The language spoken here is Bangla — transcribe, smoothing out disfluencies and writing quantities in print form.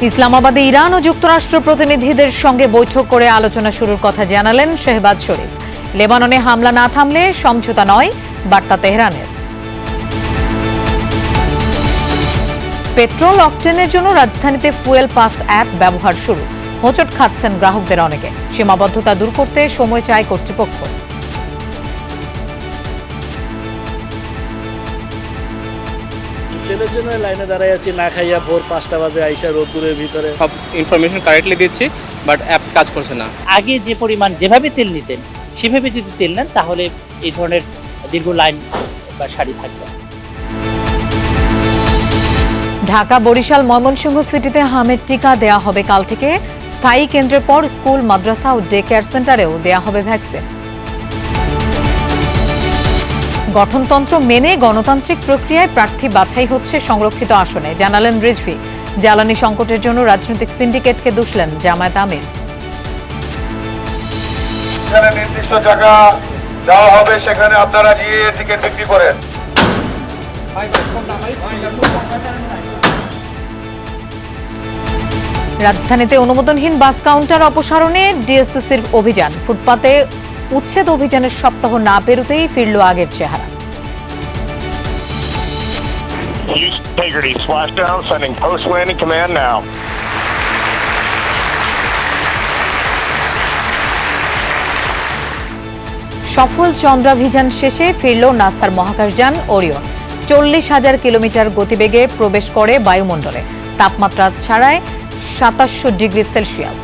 ইসলামাবাদে ইরান ও যুক্তরাষ্ট্র প্রতিনিধিদের সঙ্গে বৈঠক করে আলোচনা শুরুর কথা জানালেন শেহবাজ শরীফ। লেবাননে হামলা না থামলে সমঝোতা নয়, বার্তা তেহরানের। পেট্রোল অকটেনের জন্য রাজধানীতে ফুয়েল পাস অ্যাপ ব্যবহার শুরু। হোঁচট খাচ্ছেন গ্রাহকদের অনেকে। সীমাবদ্ধতা দূর করতে সময় চায় কর্তৃপক্ষ। তেলের জন্য লাইনে দাঁড়াই আছি, না খাইয়া ভোর 5টা বাজে আইসা রোদ্দুরের ভিতরে। সব ইনফরমেশন কারেক্টলি দিচ্ছি, বাট অ্যাপস কাজ করছে না। আগে যে পরিমাণ যেভাবে তেল নিতেন সেভাবে যদি তেল নেন তাহলে এই ধরনের দীর্ঘ লাইন বা সারি থাকবে। ঢাকা, বরিশাল, ময়মনসিংহ সিটিতে হামের টিকা দেয়া হবে কাল থেকে। স্থায়ী কেন্দ্রের পর স্কুল, মাদ্রাসা ও ডে কেয়ার সেন্টারেও দেয়া হবে ভ্যাকসিন। গঠনতন্ত্র মেনে গণতান্ত্রিক প্রক্রিয়ায় প্রার্থী বাছাই হচ্ছে সংরক্ষিত আসনে, জানালেন রিজভী। জ্বালানি সংকটের জন্য রাজনৈতিক সিন্ডিকেটকে দুষলেন জামায়াত আমির। নির্দিষ্ট জায়গা দেওয়া হবে, সেখানে আপনারা গিয়ে টিকিট বিক্রি করেন। রাজধানীতে অনুমোদনহীন বাস কাউন্টার অপসারণে ডিএসসিসির অভিযান। ফুটপাতে উচ্ছেদ অভিযানের সপ্তাহ না পেরোতেই ফিরল আগের চেহারা। Integrity splashdown, sending post landing command now. সফল চন্দ্রাভিযান শেষে ফিরল নাসার মহাকাশযান ওরিয়ন। 40,000 কিলোমিটার গতিবেগে প্রবেশ করে বায়ুমণ্ডলে। তাপমাত্রা ছাড়ায় 2700 ডিগ্রি সেলসিয়াস।